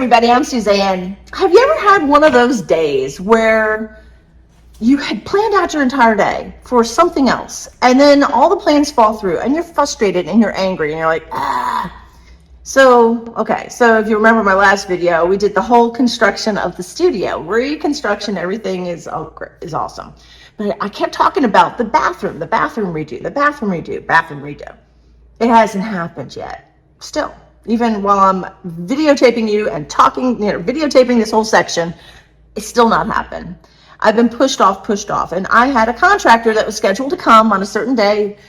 everybody, I'm Suzanne. Have you ever had one of those days where you had planned out your entire day for something else, and then all the plans fall through, and you're frustrated and you're angry, and you're like, ah. So if you remember my last video, we did the whole construction of the studio. Reconstruction, everything is awesome. But I kept talking about the bathroom redo, the bathroom redo. It hasn't happened yet. Still, even while I'm videotaping you and talking, videotaping this whole section, it's still not happened. I've been pushed off. And I had a contractor that was scheduled to come on a certain day,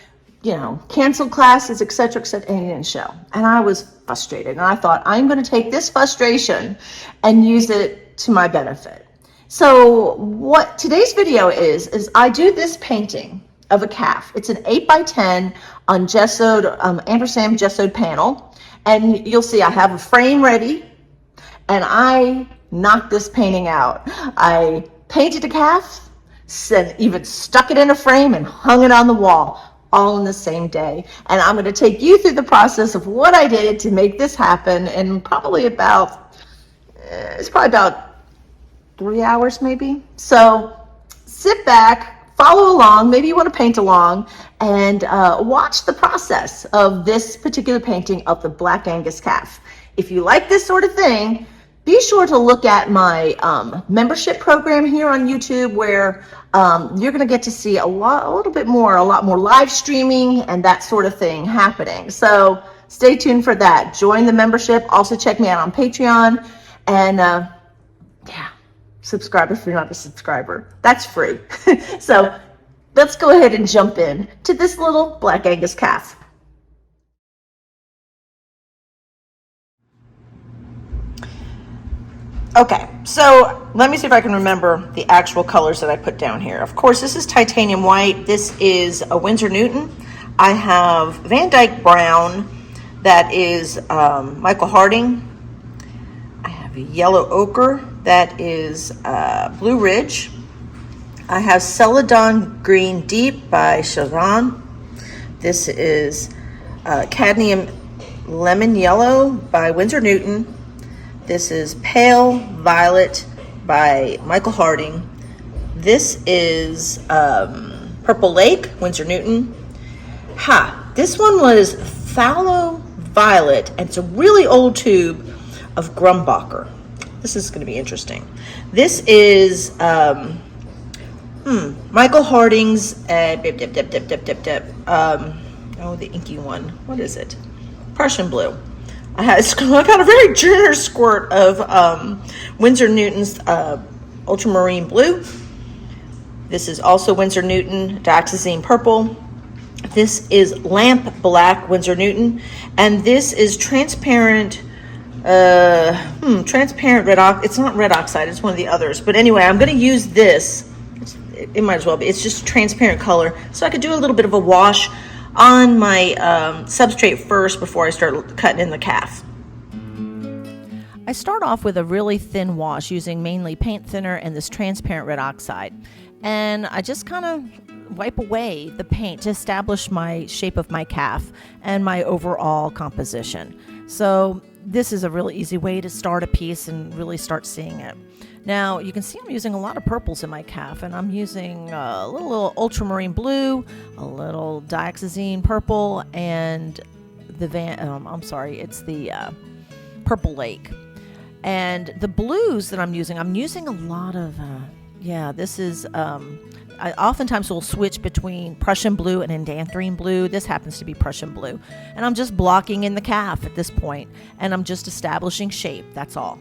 canceled classes, etc., and he didn't show. And I was frustrated. And I thought, I'm going to take this frustration and use it to my benefit. So what today's video is I do this painting of a calf. It's an 8x10 on gessoed, ampersand gessoed panel. And you'll see I have a frame ready, and I knocked this painting out. I painted a calf, even stuck it in a frame and hung it on the wall, all in the same day. And I'm going to take you through the process of what I did to make this happen in probably about 3 hours maybe. So sit back, follow along, maybe you want to paint along, and watch the process of this particular painting of the Black Angus calf. If you like this sort of thing, be sure to look at my membership program here on YouTube, where you're going to get to see a lot more live streaming and that sort of thing happening. So stay tuned for that. Join the membership. Also check me out on Patreon, and subscribe if you're not a subscriber. That's free. So let's go ahead and jump in to this little Black Angus calf. Okay, so let me see if I can remember the actual colors that I put down here. Of course, this is titanium white. This is a Winsor Newton. I have Van Dyke brown. That is Michael Harding. I have yellow ochre. That is Blue Ridge. I have Celadon Green Deep by Suzanne. This is Cadmium Lemon Yellow by Winsor Newton. This is Pale Violet by Michael Harding. This is Purple Lake, Winsor Newton. This one was Fallow Violet, and it's a really old tube of Grumbacher. This is going to be interesting. This is Michael Harding's, the inky one. What is it? Prussian Blue. I got a very generous squirt of Winsor Newton's Ultramarine Blue. This is also Winsor Newton Dioxazine Purple. This is Lamp Black Winsor Newton, and this is transparent red oxide. It's not red oxide, it's one of the others. But anyway, I'm going to use this. It might as well be. It's just a transparent color, so I could do a little bit of a wash on my substrate first before I start cutting in the calf. I start off with a really thin wash using mainly paint thinner and this transparent red oxide. And I just kind of wipe away the paint to establish my shape of my calf and my overall composition. So this is a really easy way to start a piece and really start seeing it. Now, you can see I'm using a lot of purples in my calf, and I'm using a little ultramarine blue, a little dioxazine purple, and the Purple Lake. And the blues that I'm using a lot of, this is, I oftentimes will switch between Prussian blue and Endanthrine blue. This happens to be Prussian blue. And I'm just blocking in the calf at this point, and I'm just establishing shape, that's all.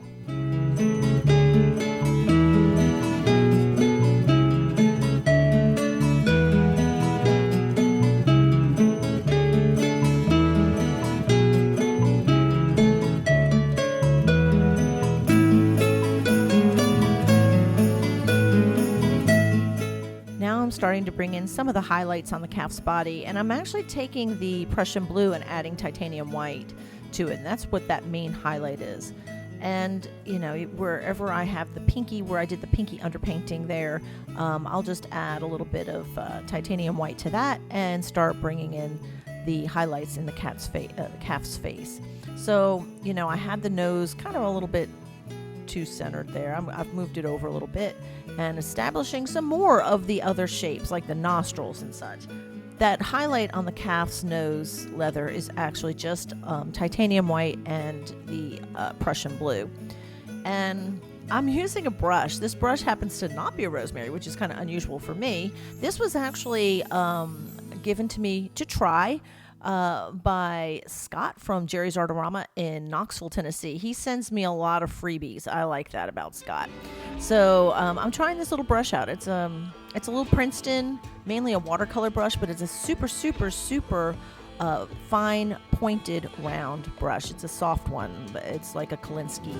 Starting to bring in some of the highlights on the calf's body, and I'm actually taking the Prussian blue and adding titanium white to it, and that's what that main highlight is. And wherever I have the pinky, where I did the pinky underpainting there, I'll just add a little bit of titanium white to that and start bringing in the highlights in the calf's face. So I had the nose kind of a little bit too centered there. I've moved it over a little bit and establishing some more of the other shapes, like the nostrils and such. That highlight on the calf's nose leather is actually just titanium white and the Prussian blue. And I'm using a brush. This brush happens to not be a rosemary, which is kind of unusual for me. This was actually given to me to try by Scott from Jerry's Artorama in Knoxville, Tennessee. He sends me a lot of freebies. I like that about Scott. So I'm trying this little brush out. It's a little Princeton, mainly a watercolor brush, but it's a super, super, super fine pointed round brush. It's a soft one, but it's like a Kolinsky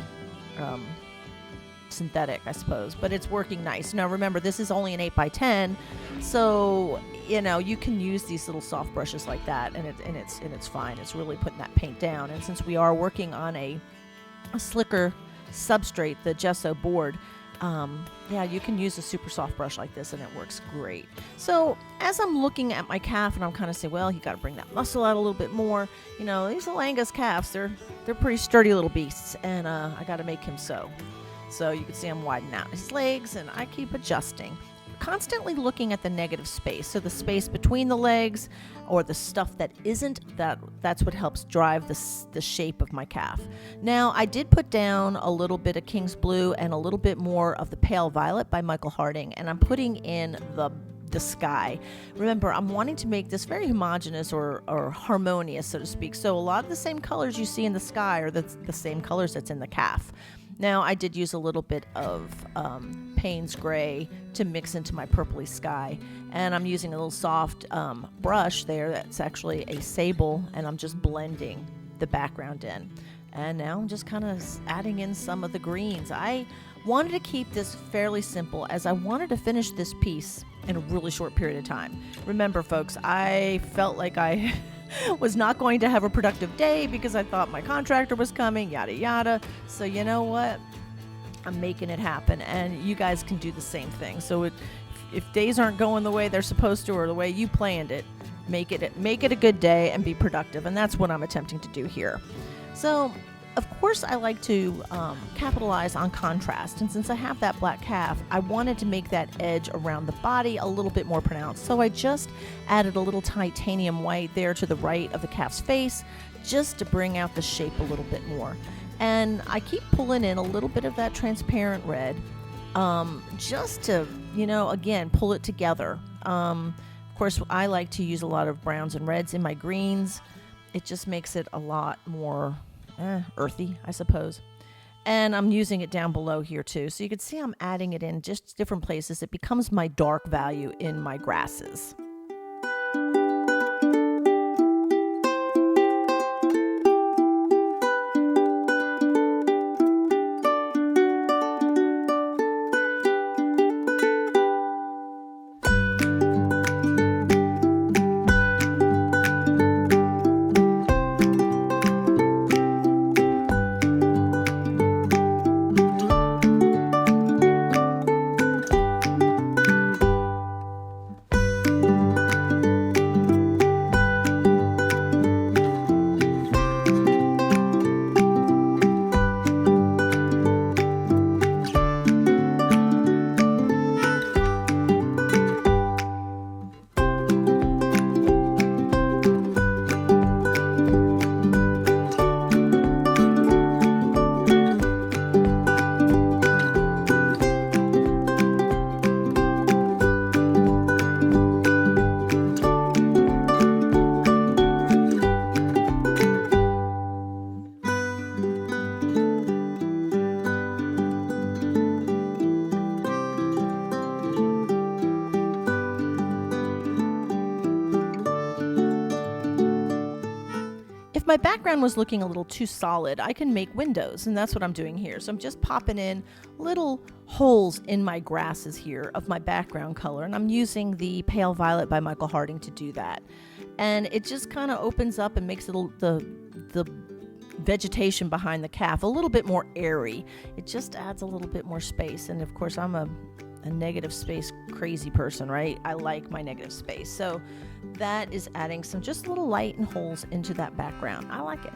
synthetic, I suppose, but it's working nice. Now remember, this is only an 8x10, so you can use these little soft brushes like that, and it's fine. It's really putting that paint down. And since we are working on a slicker substrate, the gesso board, you can use a super soft brush like this, and it works great. So as I'm looking at my calf, and I'm kind of saying, well, you got to bring that muscle out a little bit more. These little Angus calves, they're pretty sturdy little beasts, and I got to make him so. So you can see I'm widening out his legs, and I keep adjusting. Constantly looking at the negative space. So the space between the legs, or the stuff that isn't, that's what helps drive the shape of my calf. Now, I did put down a little bit of King's Blue and a little bit more of the Pale Violet by Michael Harding, and I'm putting in the sky. Remember, I'm wanting to make this very homogeneous or harmonious, so to speak. So a lot of the same colors you see in the sky are the same colors that's in the calf. Now, I did use a little bit of Payne's Gray to mix into my purpley sky, and I'm using a little soft brush there that's actually a sable, and I'm just blending the background in. And now I'm just kind of adding in some of the greens. I wanted to keep this fairly simple, as I wanted to finish this piece in a really short period of time. Remember, folks, I felt like I was not going to have a productive day because I thought my contractor was coming, yada yada. So you know what? I'm making it happen, and you guys can do the same thing. So if days aren't going the way they're supposed to, or the way you planned it, make it a good day and be productive, and that's what I'm attempting to do here. So of course, I like to capitalize on contrast, and since I have that black calf, I wanted to make that edge around the body a little bit more pronounced. So I just added a little titanium white there to the right of the calf's face, just to bring out the shape a little bit more. And I keep pulling in a little bit of that transparent red, just to, again, pull it together. Of course, I like to use a lot of browns and reds in my greens. It just makes it a lot more earthy, I suppose. And I'm using it down below here too. So you can see I'm adding it in just different places. It becomes my dark value in my grasses. My background was looking a little too solid, I can make windows, and that's what I'm doing here. So I'm just popping in little holes in my grasses here of my background color, and I'm using the Pale Violet by Michael Harding to do that. And it just kind of opens up and makes the vegetation behind the calf a little bit more airy. It just adds a little bit more space, and of course I'm a negative space crazy person, right? I like my negative space. So that is adding some just little light and holes into that background. I like it.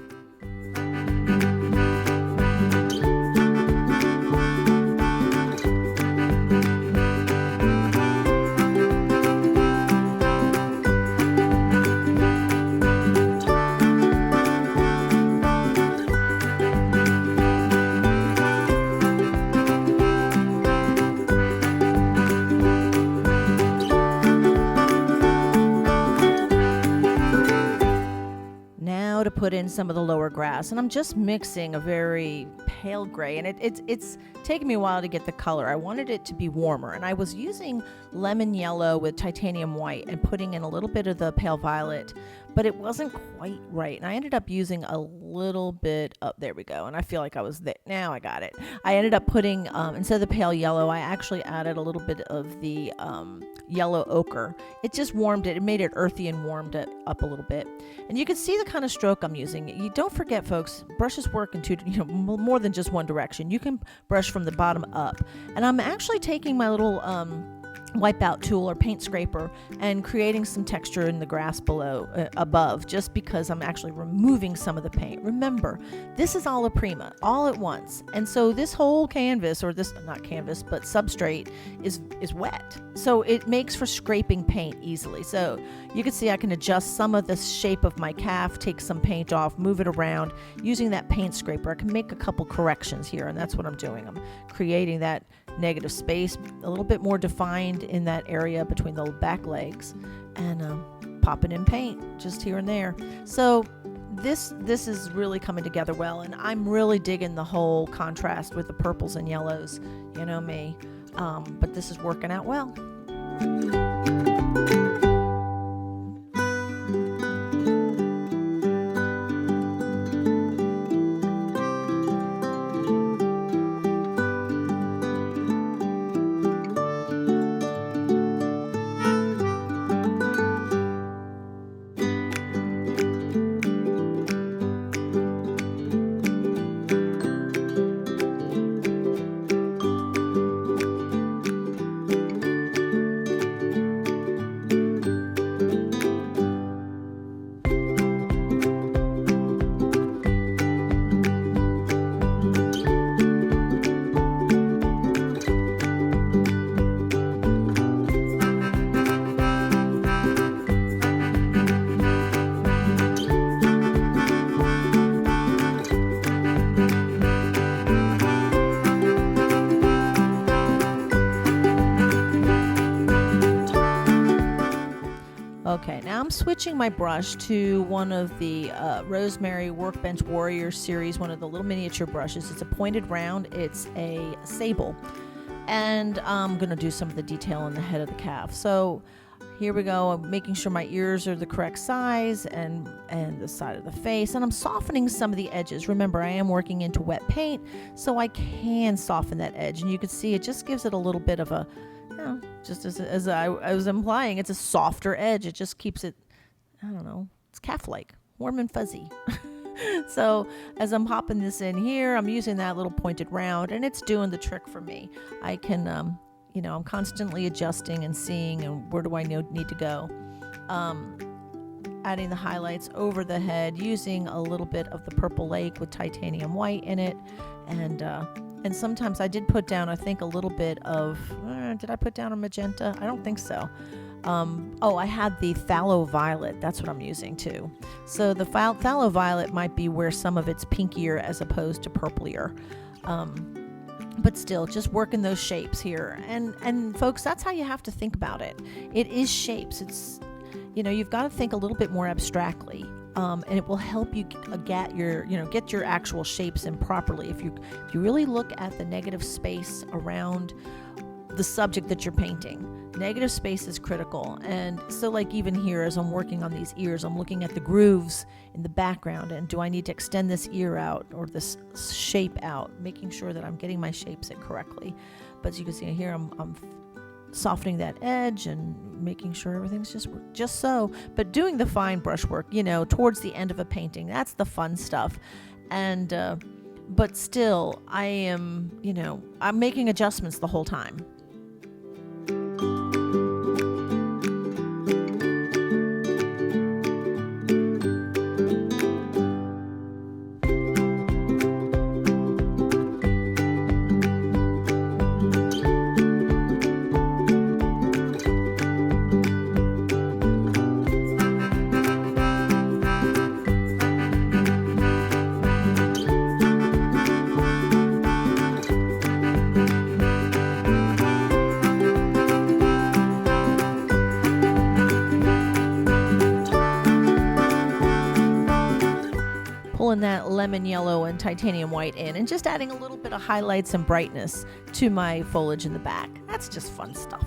put in some of the lower grass, and I'm just mixing a very pale gray, and it's taken me a while to get the color. I wanted it to be warmer, and I was using lemon yellow with titanium white and putting in a little bit of the pale violet, but it wasn't quite right, and I ended up using a little bit of, there we go, and I feel like I was there. Now I got it. I ended up putting, instead of the pale yellow, I actually added a little bit of the yellow ochre. It just warmed it. It made it earthy and warmed it up a little bit. And you can see the kind of stroke I'm using. You don't forget, folks, brushes work in two, more than just one direction. You can brush from the bottom up. And I'm actually taking my little wipeout tool or paint scraper and creating some texture in the grass below, above, just because I'm actually removing some of the paint. Remember, this is ALLA PRIMA, all at once. And so this whole canvas, or this, not canvas, but substrate is wet. So it makes for scraping paint easily. So you can see I can adjust some of the shape of my calf, take some paint off, move it around using that paint scraper. I can make a couple corrections here, and that's what I'm doing. I'm creating that negative space a little bit more defined in that area between the back legs, and popping in paint just here and there. So this is really coming together well, and I'm really digging the whole contrast with the purples and yellows, you know me, but this is working out well. Okay, now I'm switching my brush to one of the Rosemary Workbench Warrior series, one of the little miniature brushes. It's a pointed round, it's a sable, and I'm going to do some of the detail on the head of the calf. So here we go. I'm making sure my ears are the correct size, and the side of the face, and I'm softening some of the edges. Remember, I am working into wet paint, so I can soften that edge, and you can see it just gives it a little bit of a, just as I was implying, it's a softer edge. It just keeps it, I don't know, it's calf-like, warm and fuzzy. So as I'm popping this in here, I'm using that little pointed round, and it's doing the trick for me. I can, I'm constantly adjusting and seeing, and where do I need to go. Adding the highlights over the head, using a little bit of the Purple Lake with titanium white in it, and sometimes I did put down, I think, a little bit of, did I put down a magenta? I don't think so. I had the phthalo violet. That's what I'm using too. So the phthalo violet might be where some of it's pinkier as opposed to purplier. But still, just working those shapes here. And folks, that's how you have to think about it. It is shapes. It's, you've got to think a little bit more abstractly. And it will help you get your actual shapes in properly. If you really look at the negative space around the subject that you're painting, negative space is critical. And so, like, even here, as I'm working on these ears, I'm looking at the grooves in the background, and do I need to extend this ear out or this shape out, making sure that I'm getting my shapes in correctly. But as you can see here, I'm softening that edge and making sure everything's just so, but doing the fine brush work, towards the end of a painting, that's the fun stuff. And but still, I am, I'm making adjustments the whole time. pulling that lemon yellow and titanium white in and just adding a little bit of highlights and brightness to my foliage in the back. That's just fun stuff.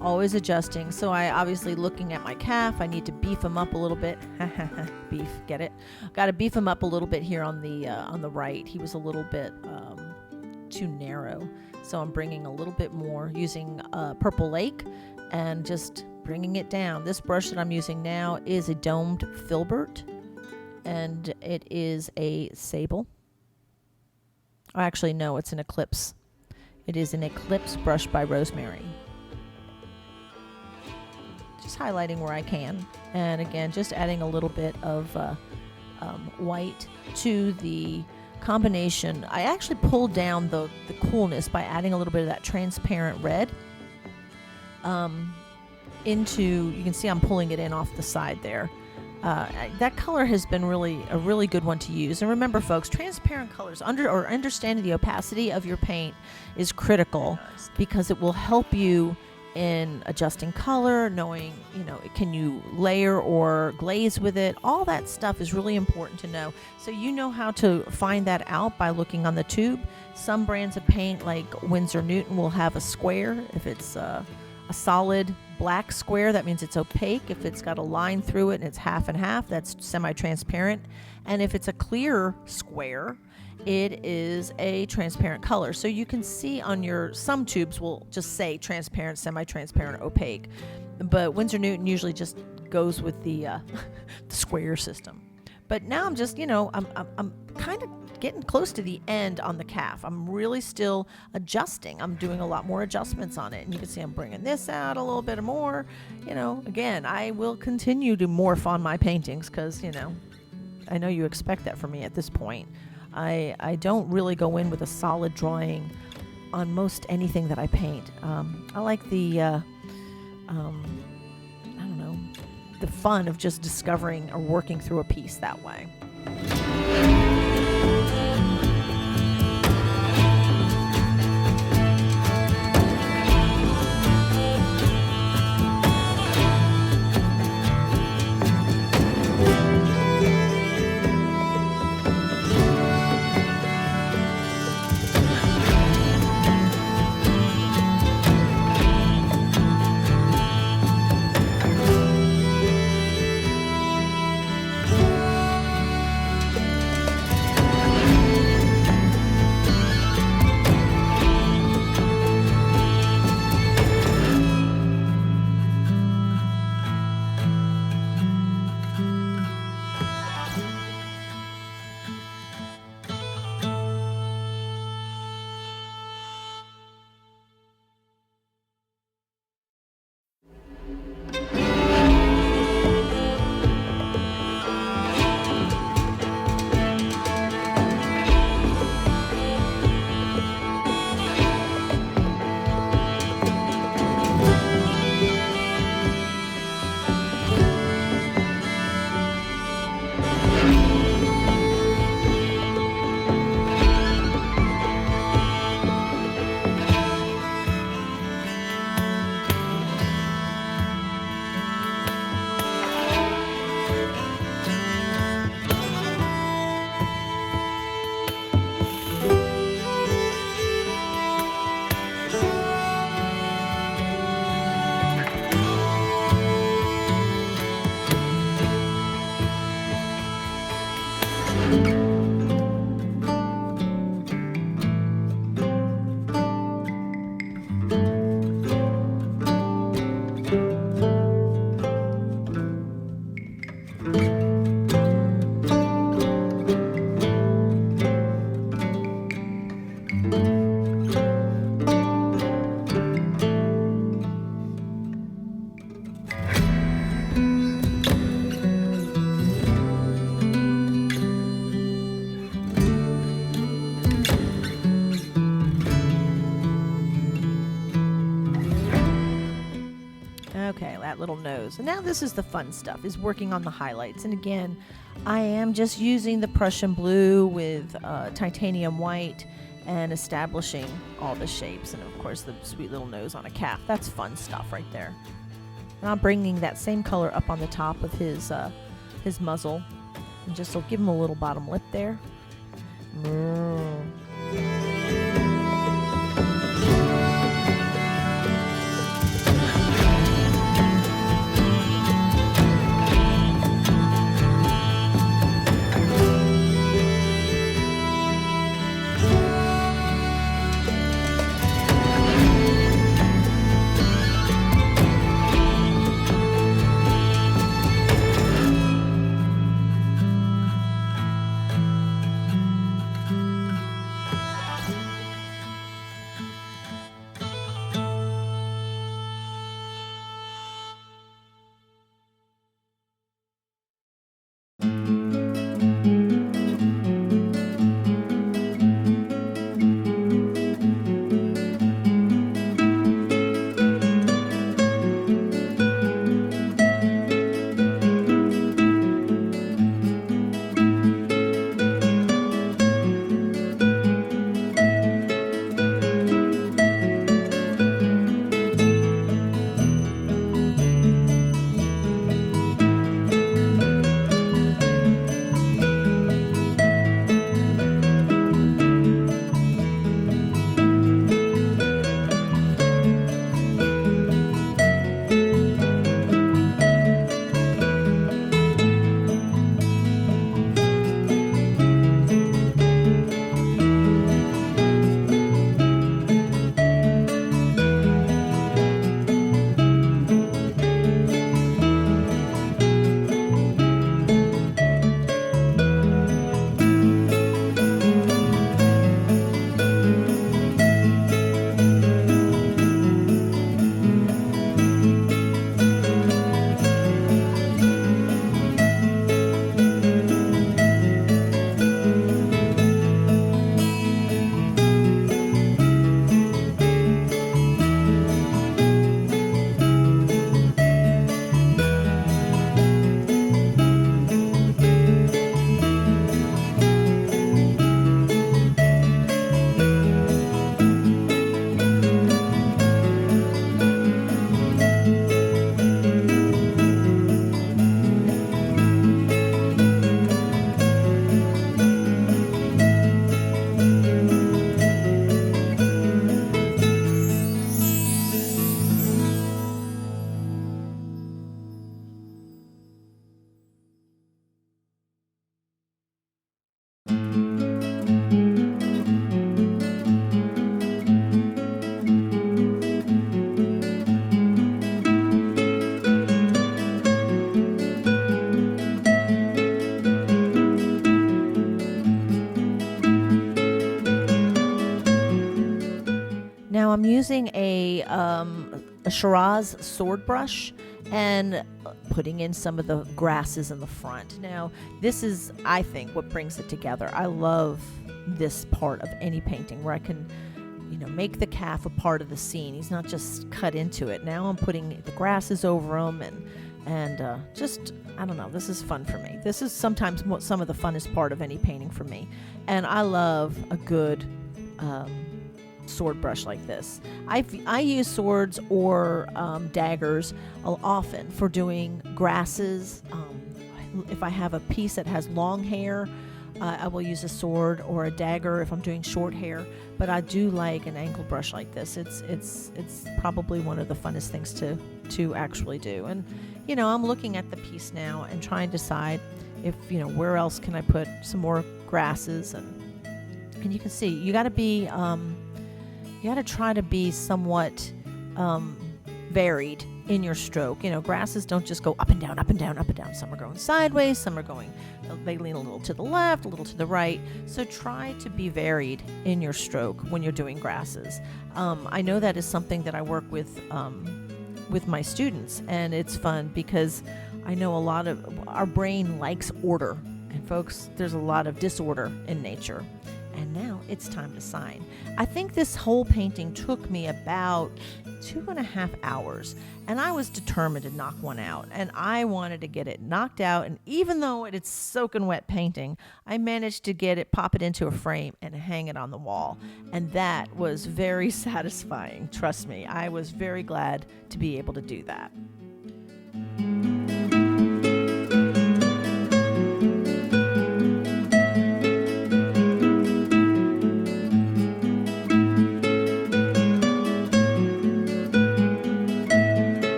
Always adjusting. So I obviously, looking at my calf, I need to beef him up a little bit. Beef, get it? Got to beef him up a little bit here on the right. He was a little bit too narrow, so I'm bringing a little bit more using Purple Lake and just bringing it down. This brush that I'm using now is a domed filbert, and it is a sable. Oh, actually, no, it's an eclipse. It is an eclipse brush by Rosemary. Just highlighting where I can, and again just adding a little bit of white to the combination. I actually pulled down the coolness by adding a little bit of that transparent red into, you can see I'm pulling it in off the side there. That color has been a really good one to use. And remember, folks, transparent colors, understanding the opacity of your paint is critical, because it will help you in adjusting color, knowing, can you layer or glaze with it. All that stuff is really important to know. So you know how to find that out by looking on the tube. Some brands of paint, like Winsor Newton, will have a square. If it's a solid black square, that means it's opaque. If it's got a line through it and it's half and half, that's semi-transparent. And if it's a clear square, it is a transparent color. So you can see on some tubes will just say transparent, semi-transparent, opaque, but Winsor Newton usually just goes with the the square system. But now I'm just, I'm kind of getting close to the end on the calf. I'm really still adjusting. I'm doing a lot more adjustments on it, and you can see I'm bringing this out a little bit more. Again, I will continue to morph on my paintings, because I know you expect that from me at this point. I don't really go in with a solid drawing on most anything that I paint. I like the the fun of just discovering or working through a piece that way. that little nose. And now this is the fun stuff, is working on the highlights. And again, I am just using the Prussian blue with titanium white and establishing all the shapes. And of course the sweet little nose on a calf. That's fun stuff right there. And I'm bringing that same color up on the top of his muzzle. And just will give him a little bottom lip there. I'm using a Shiraz sword brush and putting in some of the grasses in the front. Now, this is, I think, what brings it together. I love this part of any painting where I can, make the calf a part of the scene. He's not just cut into it. Now I'm putting the grasses over him and just, I don't know, this is fun for me. This is sometimes some of the funnest part of any painting for me. And I love a good sword brush like this. I use swords or daggers often for doing grasses. If I have a piece that has long hair, I will use a sword or a dagger if I'm doing short hair. But I do like an angle brush like this. It's probably one of the funnest things to actually do. And I'm looking at the piece now and trying to decide if where else can I put some more grasses, and you can see you got to be you got to try to be somewhat varied in your stroke. Grasses don't just go up and down, up and down, up and down. Some are going sideways, some are going, they lean a little to the left, a little to the right. So try to be varied in your stroke when you're doing grasses. I know that is something that I work with my students, and it's fun because I know a lot of our brain likes order. And folks, there's a lot of disorder in nature. And now it's time to sign. I think this whole painting took me about 2.5 hours, and I was determined to knock one out, and I wanted to get it knocked out. And even though it's soaking wet painting, I managed to pop it into a frame and hang it on the wall, and that was very satisfying. Trust me, I was very glad to be able to do that.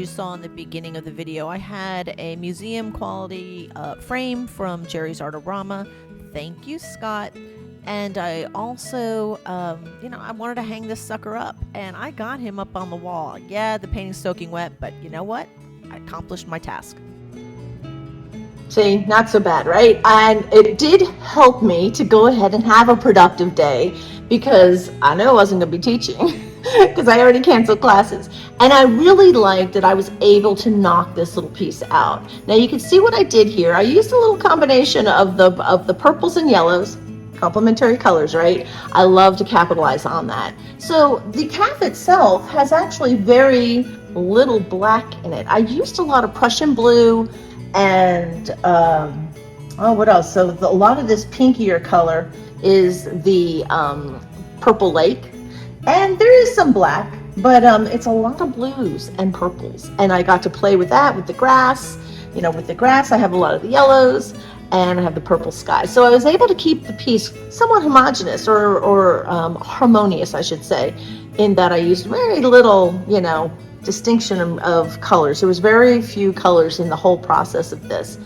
Saw in the beginning of the video, I had a museum quality frame from Jerry's Artorama. Thank you, Scott. And I also, I wanted to hang this sucker up, and I got him up on the wall. Yeah, the painting's soaking wet, but you know what? I accomplished my task. See, not so bad, right? And it did help me to go ahead and have a productive day, because I know I wasn't going to be teaching because I already canceled classes. And I really liked that I was able to knock this little piece out. Now you can see what I did here. I used a little combination of the purples and yellows, complementary colors, right? I love to capitalize on that. So the calf itself has actually very little black in it. I used a lot of Prussian blue and what else? So a lot of this pinkier color is the purple lake, and there is some black, but it's a lot of blues and purples, and I got to play with that with the grass. With the grass I have a lot of the yellows, and I have the purple sky, so I was able to keep the piece somewhat homogeneous or harmonious, I should say, in that I used very little distinction of colors. There was very few colors in the whole process of this,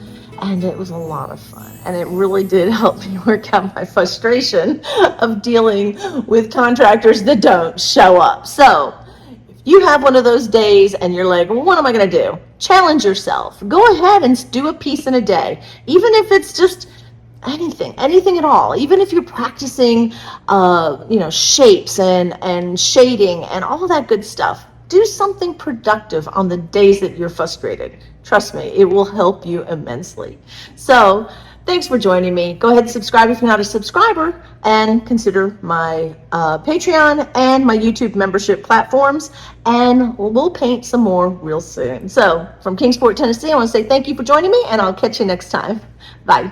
and it was a lot of fun, and it really did help me work out my frustration of dealing with contractors that don't show up. So if you have one of those days and you're like, well, what am I going to do? Challenge yourself. Go ahead and do a piece in a day, even if it's just anything at all. Even if you're practicing shapes and shading and all that good stuff. Do something productive on the days that you're frustrated. Trust me, it will help you immensely. So thanks for joining me. Go ahead and subscribe if you're not a subscriber, and consider my Patreon and my YouTube membership platforms, and we'll paint some more real soon. So from Kingsport, Tennessee, I want to say thank you for joining me, and I'll catch you next time. Bye.